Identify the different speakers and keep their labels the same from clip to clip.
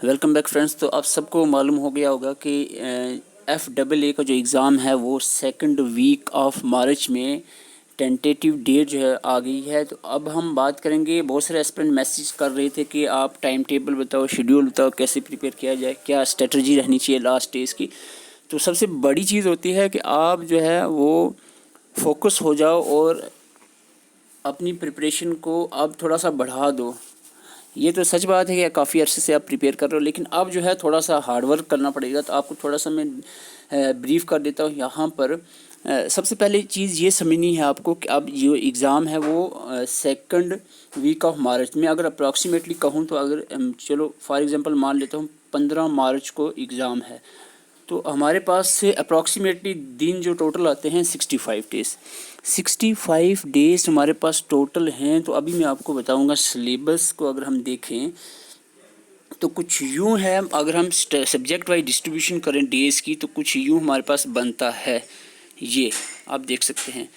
Speaker 1: Welcome back friends. तो आप सबको मालूम हो गया होगा कि FAA का जो एग्ज़ाम है वो सेकंड वीक ऑफ मार्च में टेंटेटिव डेट जो है आ गई है। तो अब हम बात करेंगे, बहुत सारे एस्पिरेंट मैसेज कर रहे थे कि आप टाइम टेबल बताओ, शेड्यूल बताओ, कैसे प्रिपेयर किया जाए, क्या स्ट्रेटजी रहनी चाहिए लास्ट डेज की। तो सबसे बड़ी चीज़ होती है कि आप जो है वो फोकस हो जाओ और अपनी प्रिपरेशन को अब थोड़ा सा बढ़ा दो। ये तो सच बात है कि काफ़ी अरसे से आप प्रिपेयर कर रहे हो, लेकिन अब जो है थोड़ा सा हार्ड वर्क करना पड़ेगा। तो आपको थोड़ा सा मैं ब्रीफ कर देता हूँ यहाँ पर। सबसे पहले चीज़ ये समझनी है आपको कि अब जो एग्ज़ाम है वो सेकंड वीक ऑफ मार्च में, अगर अप्रॉक्सीमेटली कहूँ तो, अगर चलो फॉर एग्जांपल मान लेता हूँ 15 मार्च को एग्ज़ाम है, तो हमारे पास से अप्रॉक्सीमेटली दिन जो टोटल आते हैं 65 डेज़। 65 डेज़ हमारे पास टोटल हैं। तो अभी मैं आपको बताऊंगा सिलेबस को अगर हम देखें तो कुछ यूँ है, अगर हम सब्जेक्ट वाइज डिस्ट्रीब्यूशन करें डेज़ की तो कुछ यूँ हमारे पास बनता है। ये आप देख सकते हैं,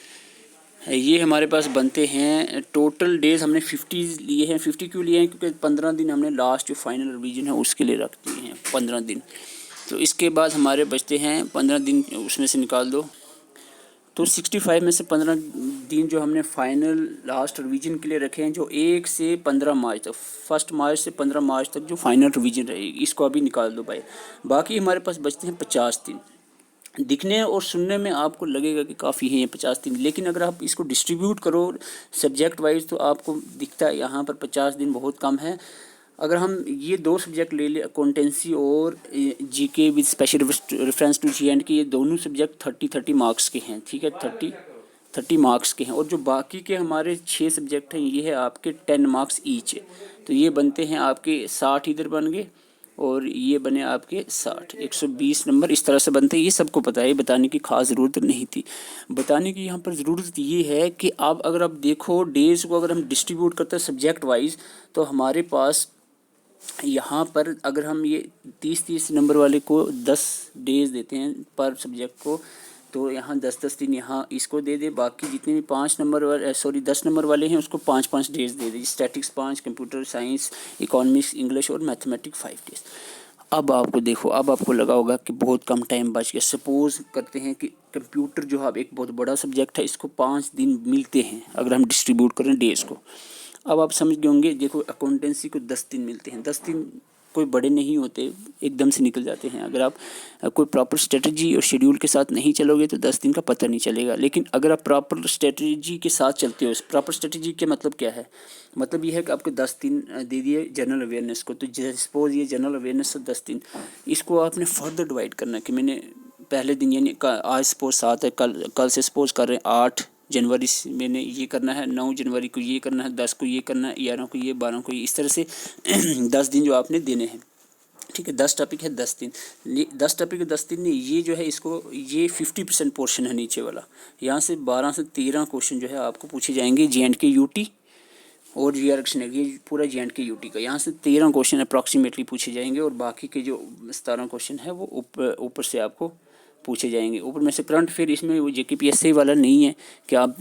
Speaker 1: ये हमारे पास बनते हैं। टोटल डेज़ हमने 50 लिए हैं। 50 क्यों लिए हैं? क्योंकि 15 दिन हमने लास्ट जो फाइनल रिवीजन है उसके लिए रख दिए हैं, 15 दिन। तो इसके बाद हमारे बचते हैं 15 दिन, उसमें से निकाल दो। तो 65 में से 15 दिन जो हमने फाइनल लास्ट रिवीजन के लिए रखे हैं, जो 1 से 15 मार्च तक, 1 मार्च से 15 मार्च तक जो फाइनल रिवीजन रहेगी, इसको अभी निकाल दो भाई। बाकी हमारे पास बचते हैं 50 दिन। दिखने और सुनने में आपको लगेगा कि काफ़ी है ये 50 दिन, लेकिन अगर आप इसको डिस्ट्रीब्यूट करो सब्जेक्ट वाइज तो आपको दिखता है यहाँ पर 50 दिन बहुत कम है। अगर हम ये दो सब्जेक्ट ले लें, अकाउंटेंसी और GK with special reference to G and K, ये दोनों सब्जेक्ट 30 मार्क्स के हैं, ठीक है, 30 मार्क्स के हैं। और जो बाकी के हमारे 6 सब्जेक्ट हैं ये है आपके 10 मार्क्स ईच है। तो ये बनते हैं आपके 60, इधर बन गए, और ये बने आपके 60, 120 नंबर इस तरह से बनते हैं। ये सबको पता है, बताने की खास ज़रूरत नहीं थी। बताने की यहाँ पर ज़रूरत ये है कि आप अगर आप देखो डेज़ को अगर हम डिस्ट्रीब्यूट करते हैं सब्जेक्ट वाइज, तो हमारे पास यहाँ पर अगर हम ये 30-30 नंबर वाले को 10 डेज देते हैं पर सब्जेक्ट को, तो यहाँ 10-10 दिन यहाँ इसको दे दे। बाकी जितने भी 5 नंबर वाले, 10 नंबर वाले हैं उसको 5-5 डेज दे दे। Statics 5, computer science, economics, English और मैथमेटिक्स 5 डेज। अब आपको देखो, अब आपको लगा होगा कि बहुत कम टाइम बच गया। सपोज़ करते हैं कि कंप्यूटर जो है एक बहुत बड़ा सब्जेक्ट है, इसको 5 दिन मिलते हैं अगर हम डिस्ट्रीब्यूट करें डेज़ को। अब आप समझ गए होंगे, देखो अकाउंटेंसी को 10 दिन मिलते हैं। 10 दिन कोई बड़े नहीं होते, एकदम से निकल जाते हैं। अगर आप कोई प्रॉपर स्ट्रेटजी और शेड्यूल के साथ नहीं चलोगे तो 10 दिन का पता नहीं चलेगा। लेकिन अगर आप प्रॉपर स्ट्रेटजी के साथ चलते हो, प्रॉपर स्ट्रेटजी के मतलब क्या है? मतलब ये है कि आपको 10 दिन दे दिए जनरल अवेयरनेस को। तो सपोज ये जनरल अवेयरनेस से 10 दिन, इसको आपने फर्दर डिवाइड करना है कि मैंने पहले दिन यानी आज सपोज 7 है, कल से सपोज कर रहे हैं 8 जनवरी से मैंने ये करना है, 9 जनवरी को ये करना है, 10 को ये करना है, 11 को ये, 12 को ये, इस तरह से 10 दिन जो आपने देने हैं, ठीक है। 10 टॉपिक है, 10 दिन। 10 टॉपिक 10 दिन नहीं, ये जो है इसको, ये 50% पोर्शन है नीचे वाला। यहाँ से 12 से 13 क्वेश्चन जो है आपको पूछे जाएंगे JNK UT और GR, ये पूरा JNK UT का। यहाँ से 13 क्वेश्चन अप्रॉक्सीमेटली पूछे जाएंगे, और बाकी के जो 17 क्वेश्चन है वो ऊपर से आपको पूछे जाएंगे। ऊपर में से करंट अफेयर, इसमें वो JKPSC वाला नहीं है कि आप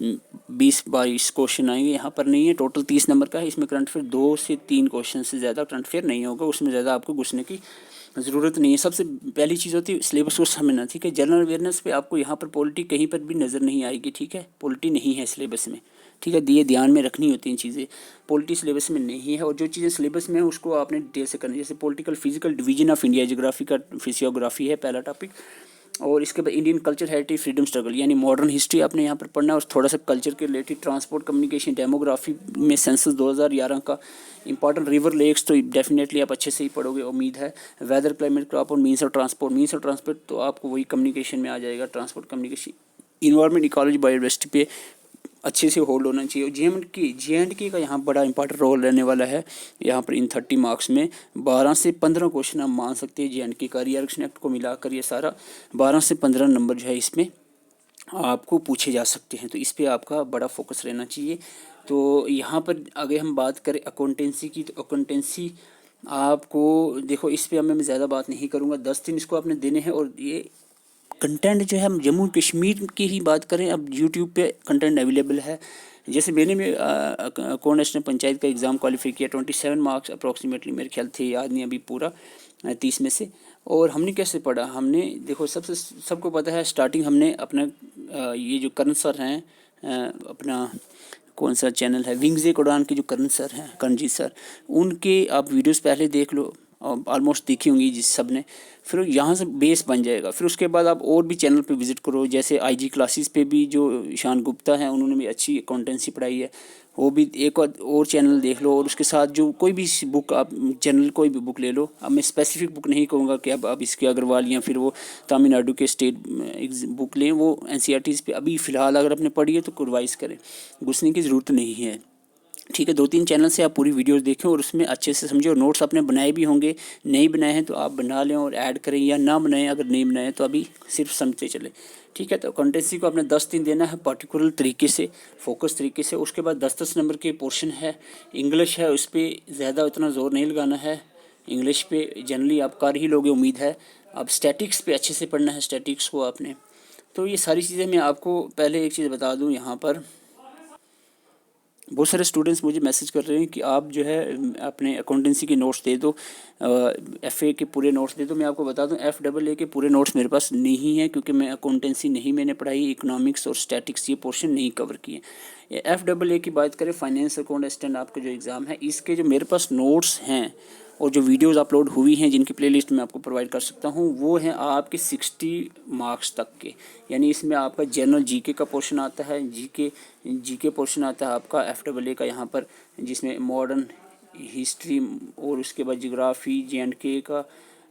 Speaker 1: 20-22 क्वेश्चन आएंगे, यहाँ पर नहीं है। टोटल 30 नंबर का है, इसमें करंट अफेयर 2 से 3 क्वेश्चन से ज़्यादा करंट अफेयर नहीं होगा, उसमें ज़्यादा आपको घुसने की ज़रूरत नहीं है। सबसे पहली चीज़ होती है सिलेबस को समझना, ठीक है। जनरल अवेयरनेस पे आपको यहाँ पर पॉलिटी कहीं पर भी नज़र नहीं आएगी, ठीक है। पॉलिटी नहीं है सिलेबस में, ठीक है। ये ध्यान में रखनी होती हैं चीज़ें। पॉलिटी सिलेबस में नहीं है, और जो चीज़ें सिलेबस में है उसको आपने डिटेल से करनी है। जैसे political physical division of India, geography का फिजियोग्राफी है पहला टॉपिक, और इसके बाद Indian culture, heritage, freedom struggle यानी मॉडर्न हिस्ट्री आपने यहाँ पर पढ़ना है, और थोड़ा सा कल्चर के रिलेटेड, ट्रांसपोर्ट कम्युनिकेशन, डेमोग्राफी में सेंसस 2011 का इंपॉर्टेंट रिवर लेक्स तो डेफिनेटली आप अच्छे से ही पढ़ोगे उम्मीद है। वेदर, क्लाइमेट, क्रॉप और मीन्स ऑफ ट्रांसपोर्ट तो आपको वही कम्युनिकेशन में आ जाएगा, transport communication. Environment, ecology, biodiversity पे अच्छे से होल्ड होना चाहिए। JNK का यहाँ बड़ा इंपॉर्टेंट रोल रहने वाला है। यहाँ पर इन 30 मार्क्स में 12 से 15 क्वेश्चन हम मान सकते हैं JNK का। रिएक्शन एक्ट को मिलाकर ये सारा 12 से 15 नंबर जो है इसमें आपको पूछे जा सकते हैं। तो इस पर आपका बड़ा फोकस रहना चाहिए। तो यहाँ पर अगर हम बात करें अकाउंटेंसी की, तो अकाउंटेंसी आपको देखो, इस पर मैं ज़्यादा बात नहीं करूँगा। 10 दिन इसको आपने देने हैं, और ये कंटेंट जो है हम जम्मू कश्मीर की ही बात करें, अब यूट्यूब पे कंटेंट अवेलेबल है। जैसे मैंने भी कौन नेशनल पंचायत का एग्ज़ाम क्वालिफाई किया, 27 मार्क्स अप्रॉक्सीमेटली मेरे ख्याल थे, याद नहीं अभी पूरा, 30 में से। और हमने कैसे पढ़ा, हमने देखो सबको पता है स्टार्टिंग हमने अपना ये जो करण सर हैं, अपना कौन सा चैनल है, विंग्स एक उड़ान के जो करण सर हैं, करणजीत सर, उनके आप वीडियोस पहले देख लो, ऑलमोस्ट देखी होंगी जिस सब ने, फिर यहाँ से बेस बन जाएगा। फिर उसके बाद आप और भी चैनल पे विज़िट करो, जैसे आईजी क्लासेस पे भी जो ईशान गुप्ता हैं उन्होंने भी अच्छी अकाउंटेंसी पढ़ाई है, वो भी एक और चैनल देख लो। और उसके साथ जो कोई भी बुक आप चैनल कोई भी बुक ले लो, अब मैं स्पेसिफिक बुक नहीं कहूँगा कि अब इसके अग्रवाल या फिर वो तमिलनाडु के स्टेट बुक लें, वो एनसीईआरटीज़ पे अभी फ़िलहाल अगर आपने पढ़ी है तो रिवाइज करें, घुसने की ज़रूरत नहीं है। ठीक है, 2-3 चैनल से आप पूरी वीडियोस देखें और उसमें अच्छे से समझें, और नोट्स आपने बनाए भी होंगे, नहीं बनाए हैं तो आप बना लें और ऐड करें, या ना बनाएं, अगर नहीं बनाए तो अभी सिर्फ समझते चले। ठीक है, तो कंटेंसी को आपने 10 दिन देना है पर्टिकुलर तरीके से, फोकस तरीके से। उसके बाद 10-10 नंबर के पोर्शन है, इंग्लिश है, उस पर ज़्यादा उतना ज़ोर नहीं लगाना है, इंग्लिश पे जनरली आप कर ही लोगे उम्मीद है। अब स्टैटिक्स पे अच्छे से पढ़ना है, स्टैटिक्स को आपने। तो ये सारी चीज़ें मैं आपको पहले एक चीज़ बता दूँ यहाँ पर, बहुत सारे स्टूडेंट्स मुझे मैसेज कर रहे हैं कि आप जो है अपने अकाउंटेंसी के नोट्स दे दो, एफए के पूरे नोट्स दे दो। मैं आपको बता दूं एफडबलए के पूरे नोट्स मेरे पास नहीं है, क्योंकि मैं अकाउंटेंसी नहीं मैंने पढ़ाई, इकोनॉमिक्स और स्टैटिक्स ये पोर्शन नहीं कवर किए। एफडबलए की बात करें, फाइनेंस अकाउंट असिस्टेंट आपका जो एग्ज़ाम है, इसके जो मेरे पास नोट्स हैं और जो वीडियोस अपलोड हुई हैं जिनकी प्लेलिस्ट मैं आपको प्रोवाइड कर सकता हूं, वो हैं आपके 60 मार्क्स तक के। यानी इसमें आपका जनरल जीके का पोर्शन आता है, जीके पोर्शन आता है आपका एफडबलए का यहाँ पर, जिसमें मॉडर्न हिस्ट्री और उसके बाद जियोग्राफी, जे&के का,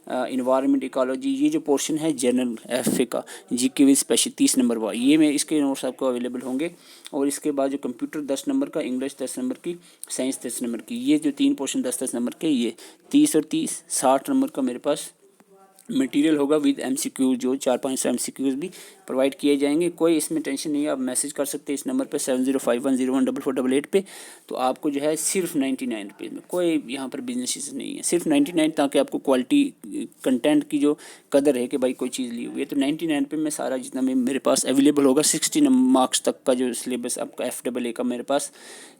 Speaker 1: इन्वायरमेंट, इकोलॉजी, ये जो पोर्शन है जनरल एफए का, जीके विद स्पेशल 30 नंबर वाला, ये में इसके नोट्स आपको अवेलेबल होंगे। और इसके बाद जो कंप्यूटर 10 नंबर का, इंग्लिश 10 नंबर की, साइंस 10 नंबर की, ये जो 3 पोर्शन 10-10 नंबर के, ये 30 और 30 60 नंबर का मेरे पास मटेरियल होगा विद एमसीक्यू, जो 4-5 एमसीक्यूज भी प्रोवाइड किए जाएंगे। कोई इसमें टेंशन नहीं है, आप मैसेज कर सकते हैं इस नंबर पे 7051014488 पे। तो आपको जो है सिर्फ 99 रुपीज़ में, कोई यहाँ पर बिजनेस नहीं है, सिर्फ 99, ताकि आपको क्वालिटी कंटेंट की जो कदर है कि भाई कोई चीज़ ली हुई है। तो 99 रुपये में सारा जितना भी मेरे पास अवेलेबल होगा, 60 मार्क्स तक का जो सिलेबस आपका एफडबलए का मेरे पास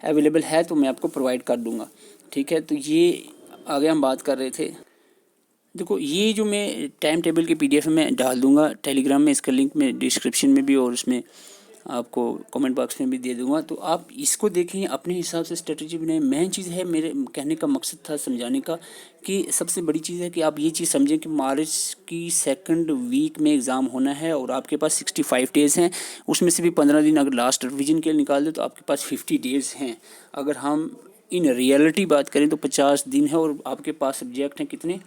Speaker 1: अवेलेबल है, तो मैं आपको प्रोवाइड कर दूँगा। ठीक है, तो ये आगे हम बात कर रहे थे। देखो, ये जो मैं टाइम टेबल के पीडीएफ में डाल दूंगा टेलीग्राम में, इसका लिंक मैं डिस्क्रिप्शन में भी और उसमें आपको कमेंट बॉक्स में भी दे दूंगा, तो आप इसको देखें, अपने हिसाब से स्ट्रेटजी बनाएं। मेन चीज़ है, मेरे कहने का मकसद था समझाने का, कि सबसे बड़ी चीज़ है कि आप ये चीज़ समझें कि मार्च की सेकंड वीक में एग्ज़ाम होना है और आपके पास 65 डेज़ हैं, उसमें से भी 15 दिन अगर लास्ट रिविजन के लिए निकाल दे तो आपके पास 50 डेज़ हैं। अगर हम इन रियलिटी बात करें तो 50 दिन है, और आपके पास सब्जेक्ट हैं कितने,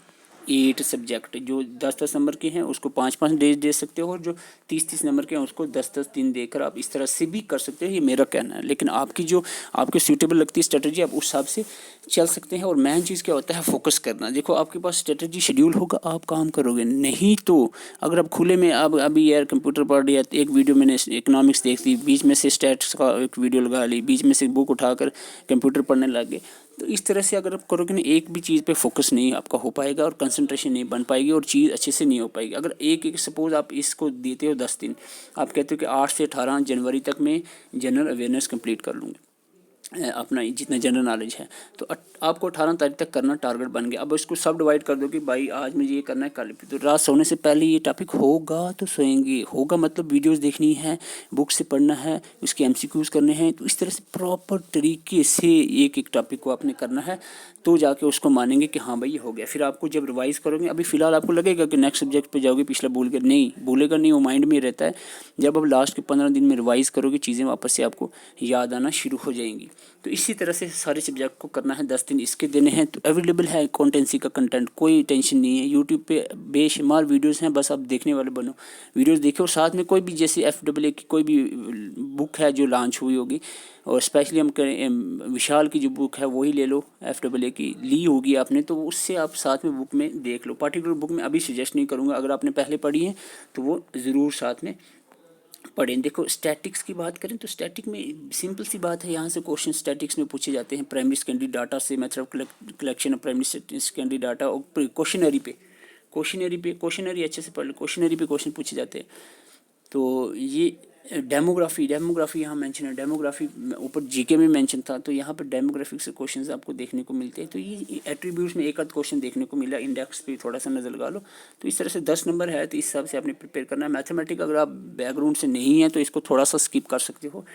Speaker 1: 8 सब्जेक्ट, जो 10-10 नंबर के हैं उसको 5-5 डेज दे सकते हो, और जो 30-30 नंबर के हैं उसको 10-10 दिन देकर आप इस तरह से भी कर सकते हो, ये मेरा कहना है। लेकिन आपकी जो आपको सूटेबल लगती है स्ट्रेटजी, आप उस हिसाब से चल सकते हैं। और मेन चीज़ क्या होता है, फोकस करना। देखो, आपके पास स्ट्रेटजी शेड्यूल होगा, आप काम करोगे, नहीं तो अगर आप खुले में अब अभी यार कंप्यूटर पढ़ लिया, एक वीडियो मैंने इकोनॉमिक्स देख ली, बीच में से स्टैट्स का एक वीडियो लगा ली, बीच में से बुक उठाकर कंप्यूटर पढ़ने लग गए, तो इस तरह से अगर आप करोगे ना, एक भी चीज़ पे फोकस नहीं आपका हो पाएगा और कंसंट्रेशन नहीं बन पाएगी और चीज़ अच्छे से नहीं हो पाएगी। अगर एक सपोज आप इसको देते हो 10 दिन, आप कहते हो कि 8 से 18 जनवरी तक मैं जनरल अवेयरनेस कंप्लीट कर लूँगी, अपना जितना जनरल नॉलेज है, तो आपको 18 तारीख तक करना टारगेट बन गया। अब इसको सब डिवाइड कर दो कि भाई आज मुझे ये करना है, कल, तो रात सोने से पहले ये टॉपिक होगा तो सोएंगे, होगा मतलब वीडियोस देखनी है, बुक से पढ़ना है, उसके एमसीक्यूज करने हैं, तो इस तरह से प्रॉपर तरीके से एक एक टॉपिक को आपने करना है, तो जाके उसको मानेंगे कि हाँ भाई ये हो गया। फिर आपको जब रिवाइज करोगे, अभी फ़िलहाल आपको लगेगा कि नेक्स्ट सब्जेक्ट पे जाओगे, पिछला भूल गए, नहीं भूलेगा नहीं, वो माइंड में रहता है। जब अब लास्ट के 15 दिन में रिवाइज करोगे, चीज़ें वापस से आपको याद आना शुरू हो जाएंगी। तो इसी तरह से सारे सब्जेक्ट को करना है, 10 दिन इसके देने हैं। तो अवेलेबल है अकाउंटेंसी का कंटेंट, कोई टेंशन नहीं है, यूट्यूब पे बेशुमार वीडियोस हैं, बस आप देखने वाले बनो, वीडियोस देखो। और साथ में कोई भी जैसे एफडबलए की कोई भी बुक है जो लॉन्च हुई होगी, और स्पेशली हम करें विशाल की जो बुक है वही ले लो, एफडबलए की ली होगी आपने, तो उससे आप साथ में बुक में देख लो। पर्टिकुलर बुक में अभी सजेस्ट नहीं करूँगा, अगर आपने पहले पढ़ी है तो वो ज़रूर साथ में पढ़ें। देखो, स्टैटिक्स की बात करें तो स्टैटिक में सिंपल सी बात है, यहाँ से क्वेश्चन स्टैटिक्स में पूछे जाते हैं प्राइमरी सेकेंडरी डाटा से, method of collection of primary secondary data, और क्वेश्चनरी पे क्वेश्चनरी अच्छे से पढ़ लो, क्वेश्चनरी पे क्वेश्चन पूछे जाते हैं। तो ये डेमोग्राफी यहाँ मेंशन है, डेमोग्राफी ऊपर जीके में मेंशन था, तो यहाँ पर डेमोग्राफिक से क्वेश्चंस आपको देखने को मिलते हैं। तो ये एट्रीब्यूट्स में एक आध क्वेश्चन देखने को मिला, इंडेक्स पे थोड़ा सा नजर लगा लो। तो इस तरह से 10 नंबर है, तो इस हिसाब से आपने प्रिपेयर करना है। मैथमेटिक अगर आप बैकग्राउंड से नहीं है तो इसको थोड़ा सा स्किप कर सकते हो,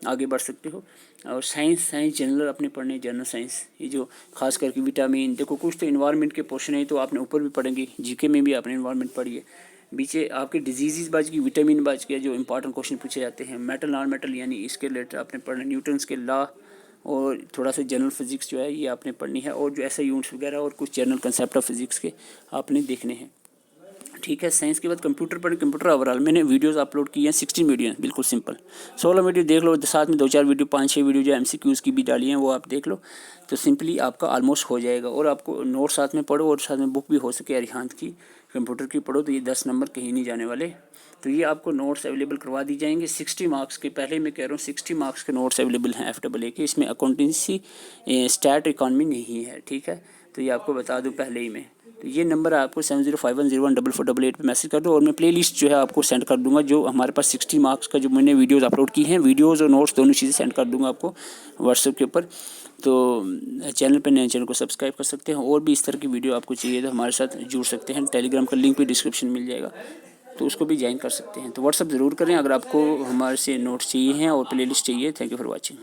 Speaker 1: आगे बढ़ सकते हो। और साइंस जनरल अपने पढ़ने, जनरल साइंस, ये जो खास करके विटामिन, देखो कुछ तो इन्वायरमेंट के पोर्शन है तो आपने ऊपर भी पढ़ेंगे, जीके में भी आपने इन्वायरमेंट पढ़िए। बीचे आपके डिजीज़ बाज की, विटामिन बाज के जो इंपॉर्टेंट क्वेश्चन पूछे जाते हैं। मेटल नॉन मेटल यानी इसके रिलेटेड आपने पढ़ना, न्यूटन्स के लॉ, और थोड़ा सा जनरल फिजिक्स जो है ये आपने पढ़नी है, और जो ऐसा यूनिट्स वगैरह और कुछ जनरल कंसेप्ट ऑफ फिजिक्स के आपने देखने हैं। ठीक है, साइंस के बाद कंप्यूटर पढ़ें, कंप्यूटर ओवरऑल मैंने वीडियोस अपलोड किए हैं 16 वीडियो, बिल्कुल सिंपल। 16 वीडियो देख लो, साथ में 2-4 वीडियो, 5-6 वीडियो जो MCQs की भी डाली हैं वो आप देख लो, तो सिंपली आपका ऑलमोस्ट हो जाएगा। और आपको नोट साथ में पढ़ो, और साथ में बुक भी हो सके अरिहंत की कंप्यूटर की पढ़ो, तो ये 10 नंबर कहीं नहीं जाने वाले। तो ये आपको नोट्स अवेलेबल करवा दी जाएंगे 60 मार्क्स के। पहले मैं कह रहा हूँ 60 मार्क्स के नोट्स अवेलेबल हैं FAA के। इसमें अकाउंटेंसी, स्टैट, इकॉनमी नहीं है, ठीक है, तो ये आपको बता दूँ पहले ही मैं। तो ये नंबर आपको 7051014488 पे मैसेज कर दो, और मैं प्लेलिस्ट जो है आपको सेंड कर दूंगा, जो हमारे पास 60 मार्क्स का जो मैंने वीडियोस अपलोड की हैं, वीडियोस और नोट्स दोनों चीज़ें सेंड कर दूंगा आपको व्हाट्सएप के ऊपर। तो चैनल पर नए चैनल को सब्सक्राइब कर सकते हैं, और भी इस तरह की वीडियो आपको चाहिए तो हमारे साथ जुड़ सकते हैं। टेलीग्राम का लिंक भी डिस्क्रिप्शन मिल जाएगा, तो उसको भी ज्वाइन कर सकते हैं। तो व्हाट्सएप ज़रूर करें अगर आपको हमारे से नोट्स चाहिए हैं और प्लेलिस्ट चाहिए। Thank you for watching.